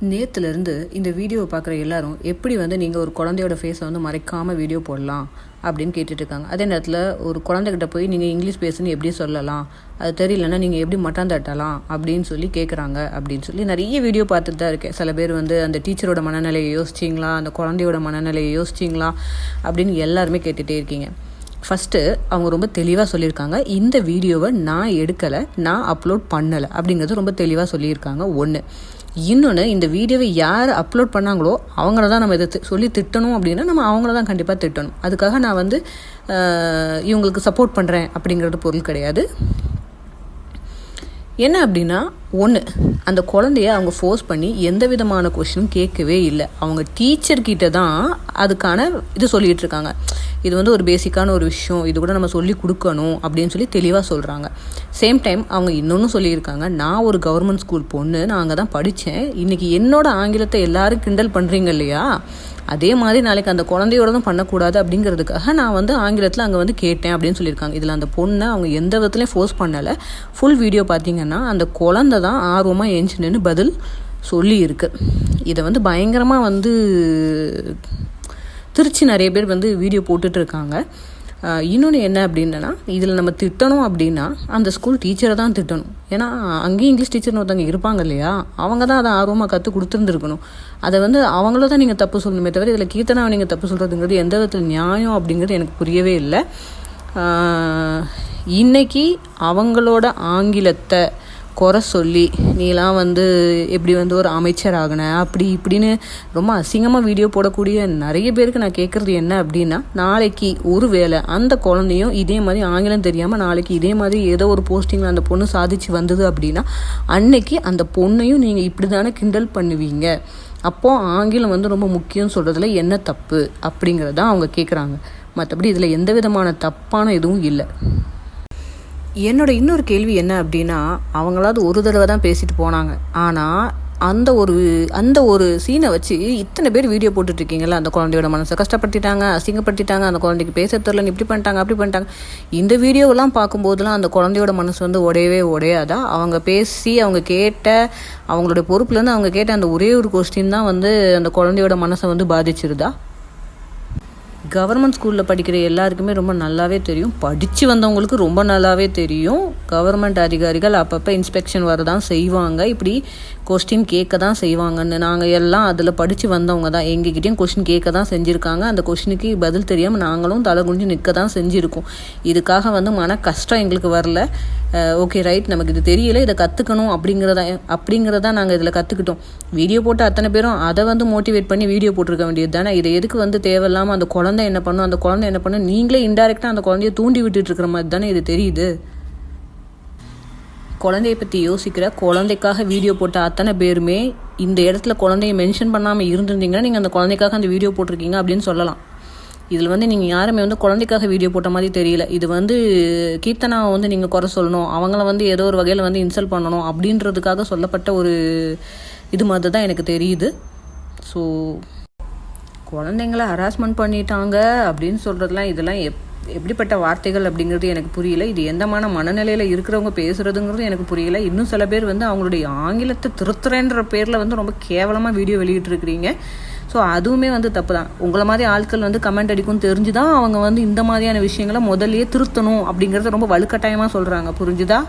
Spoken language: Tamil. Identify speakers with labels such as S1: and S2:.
S1: நேற்றுலேருந்து இந்த வீடியோவை பார்க்குற எல்லாரும் எப்படி நீங்கள் ஒரு குழந்தையோட ஃபேஸை மறைக்காமல் வீடியோ போடலாம் அப்படின்னு கேட்டுட்ருக்காங்க. அதே நேரத்தில் ஒரு குழந்தைகிட்ட போய் நீங்கள் இங்கிலீஷ் பேசுன்னு எப்படி சொல்லலாம், அது தெரியலன்னா நீங்கள் எப்படி மட்டம் தட்டலாம் அப்படின்னு சொல்லி கேட்குறாங்க அப்படின்னு சொல்லி நிறைய வீடியோ பார்த்துட்டு தான் இருக்கேன். சில பேர் அந்த டீச்சரோட மனநிலையை யோசிச்சிங்களா, அந்த குழந்தையோட மனநிலையை யோசிச்சிங்களா அப்படின்னு எல்லாருமே கேட்டுகிட்டே இருக்கீங்க. ஃபஸ்ட்டு அவங்க ரொம்ப தெளிவாக சொல்லியிருக்காங்க, இந்த வீடியோவை நான் எடுக்கலை, நான் அப்லோட் பண்ணலை அப்படிங்கிறது ரொம்ப தெளிவாக சொல்லியிருக்காங்க. ஒன்று. இன்னொன்று, இந்த வீடியோவை யார் அப்லோட் பண்ணாங்களோ அவங்கள தான் நம்ம இதை சொல்லி திட்டணும் அப்படின்னா நம்ம அவங்கள தான் கண்டிப்பாக திட்டணும். அதுக்காக நான் இவங்களுக்கு சப்போர்ட் பண்ணுறேன் அப்படிங்கிறது பொருள் கிடையாது. என்ன அப்படின்னா, ஒன்று, அந்த குழந்தைய அவங்க ஃபோர்ஸ் பண்ணி எந்த விதமான கொஷினும் கேட்கவே இல்லை. அவங்க டீச்சர்கிட்ட தான் அதுக்கான இது சொல்லிகிட்டு இருக்காங்க. இது ஒரு பேசிக்கான ஒரு விஷயம், இது கூட நம்ம சொல்லி கொடுக்கணும் அப்படின்னு சொல்லி தெளிவாக சொல்கிறாங்க. சேம் டைம் அவங்க இன்னொன்று சொல்லியிருக்காங்க, நான் ஒரு கவர்மெண்ட் ஸ்கூல் பொண்ணு, நான் அங்கே தான் படித்தேன், இன்றைக்கி என்னோடய ஆங்கிலத்தை எல்லோரும் கிண்டல் பண்ணுறீங்க இல்லையா, அதே மாதிரி நாளைக்கு அந்த குழந்தையோட தான் பண்ணக்கூடாது அப்படிங்கிறதுக்காக நான் ஆங்கிலத்தில் அங்கே கேட்டேன் அப்படின்னு சொல்லியிருக்காங்க. இதில் அந்த பொண்ணை அவங்க எந்த விதத்துலையும் ஃபோர்ஸ் பண்ணலை. ஃபுல் வீடியோ பார்த்தீங்கன்னா அந்த குழந்தை தான் ஆர்வமாக ஏஞ்சின்னு பதில் சொல்லியிருக்கு. இதை பயங்கரமாக திருச்சி நிறைய பேர் வீடியோ போட்டுட்ருக்காங்க. இன்னொன்று என்ன அப்படின்னா, இதில் நம்ம திட்டணும் அப்படின்னா அந்த ஸ்கூல் டீச்சரை தான் திட்டணும். ஏன்னா அங்கேயும் இங்கிலீஷ் டீச்சர்னு ஒருத்தவங்க இருப்பாங்க இல்லையா, அவங்க தான் அதை ஆர்வமாக கற்றுக் கொடுத்துருந்துருக்கணும். அதை அவங்கள தான் நீங்கள் தப்பு சொல்லணுமே தவிர இதில் கீர்த்தனாவை நீங்கள் தப்பு சொல்கிறதுங்கிறது எந்த விதத்தில் நியாயம் அப்படிங்கிறது எனக்கு புரியவே இல்லை. இன்றைக்கி அவங்களோட ஆங்கிலத்தை குறை சொல்லி நீலாம் எப்படி ஒரு அமைச்சர் ஆகின அப்படி இப்படின்னு ரொம்ப அசிங்கமாக வீடியோ போடக்கூடிய நிறைய பேருக்கு நான் கேட்குறது என்ன அப்படின்னா, நாளைக்கு ஒரு வேளை அந்த குழந்தையும் இதே மாதிரி ஆங்கிலம் தெரியாமல் நாளைக்கு இதே மாதிரி ஏதோ ஒரு போஸ்டிங்கில் அந்த பொண்ணு சாதிச்சு வந்தது அப்படின்னா அன்னைக்கு அந்த பொண்ணையும் நீங்கள் இப்படி தானே கிண்டல் பண்ணுவீங்க. அப்போது ஆங்கிலம் ரொம்ப முக்கியம்னு சொல்கிறதுல என்ன தப்பு அப்படிங்கிறதான் அவங்க கேட்குறாங்க. மற்றபடி இதில் எந்த விதமான தப்பான எதுவும் இல்லை. என்னோட இன்னொரு கேள்வி என்ன அப்படின்னா, அவங்களாவது ஒரு தடவை தான் பேசிட்டு போனாங்க, ஆனால் அந்த ஒரு சீனை வச்சு இத்தனை பேர் வீடியோ போட்டுட்ருக்கீங்களா, அந்த குழந்தையோட மனசை கஷ்டப்படுத்திட்டாங்க, அசிங்கப்படுத்திட்டாங்க, அந்த குழந்தைக்கு பேச தெரியலன்னு இப்படி பண்ணிட்டாங்க அப்படி பண்ணிட்டாங்க. இந்த வீடியோவெல்லாம் பார்க்கும்போதெல்லாம் அந்த குழந்தையோட மனசு உடையவே உடையாதா? அவங்க பேசி அவங்க கேட்ட அவங்களோட பொறுப்புலேருந்து அவங்க கேட்ட அந்த ஒரே ஒரு கொஸ்டின் தான் அந்த குழந்தையோட மனசை பாதிச்சிருதா? கவர்மெண்ட் ஸ்கூலில் படிக்கிற எல்லாருக்குமே ரொம்ப நல்லாவே தெரியும், படித்து வந்தவங்களுக்கு ரொம்ப நல்லாவே தெரியும், கவர்மெண்ட் அதிகாரிகள் அப்பப்போ இன்ஸ்பெக்ஷன் வரதான் செய்வாங்க, இப்படி கொஸ்டின் கேட்க தான் செய்வாங்கன்னு. நாங்கள் எல்லாம் அதில் படித்து வந்தவங்க தான், எங்ககிட்டையும் கொஸ்டின் கேட்க தான் செஞ்சுருக்காங்க. அந்த கொஸ்டினுக்கு பதில் தெரியாமல் நாங்களும் தலை குனிஞ்சு நிற்க தான் செஞ்சுருக்கோம். இதுக்காக மன கஷ்டம் எங்களுக்கு வரல. ஓகே ரைட், நமக்கு இது தெரியல, இதை கற்றுக்கணும் அப்படிங்கிறதா நாங்கள் இதில் கற்றுக்கிட்டோம். வீடியோ போட்டு அத்தனை பேரும் அதை மோட்டிவேட் பண்ணி வீடியோ போட்டிருக்க வேண்டியது தானே. இதை எதுக்கு தேவையில்லாமல் அந்த குழந்தை என்ன பண்ணும், அந்த குழந்தை என்ன பண்ணும், நீங்களே இன்டைரக்டாக அந்த குழந்தைய தூண்டி விட்டுட்டு இருக்கிற மாதிரி தானே இது தெரியுது. குழந்தைய பற்றி யோசிக்கிற, குழந்தைக்காக வீடியோ போட்ட அத்தனை பேருமே இந்த இடத்துல குழந்தைய மென்ஷன் பண்ணாமல் இருந்திருந்தீங்கன்னா நீங்கள் அந்த குழந்தைக்காக அந்த வீடியோ போட்டிருக்கீங்க அப்படின்னு சொல்லலாம். இதில் நீங்கள் யாருமே குழந்தைக்காக வீடியோ போட்ட மாதிரி தெரியல. இது கீர்த்தனாவை நீங்கள் குறை சொல்லணும், அவங்கள ஏதோ ஒரு வகையில் இன்சல்ட் பண்ணணும் அப்படின்றதுக்காக சொல்லப்பட்ட ஒரு இது மாதிரி தான் எனக்கு தெரியுது. ஸோ குழந்தைங்கள ஹராஸ்மெண்ட் பண்ணிட்டாங்க அப்படின்னு சொல்கிறதுலாம் இதெல்லாம் எப்படிப்பட்ட வார்த்தைகள் அப்படிங்கிறது எனக்கு புரியல. இது எந்தமான மனநிலையில் இருக்கிறவங்க பேசுகிறதுங்கிறது எனக்கு புரியல. இன்னும் சில பேர் அவங்களுடைய ஆங்கிலத்தை திருத்துறேன்ற பேரில் ரொம்ப கேவலமாக வீடியோ வெளியிட்டிருக்கிறீங்க. ஸோ அதுவுமே தப்பு தான். உங்களை மாதிரி ஆட்கள் கமெண்ட் அடிக்கும்னு தெரிஞ்சு தான் அவங்க இந்த மாதிரியான விஷயங்களை முதல்லையே திருத்தணும் அப்படிங்கிறத ரொம்ப வலுக்கட்டாயமாக சொல்கிறாங்க. புரிஞ்சுதா?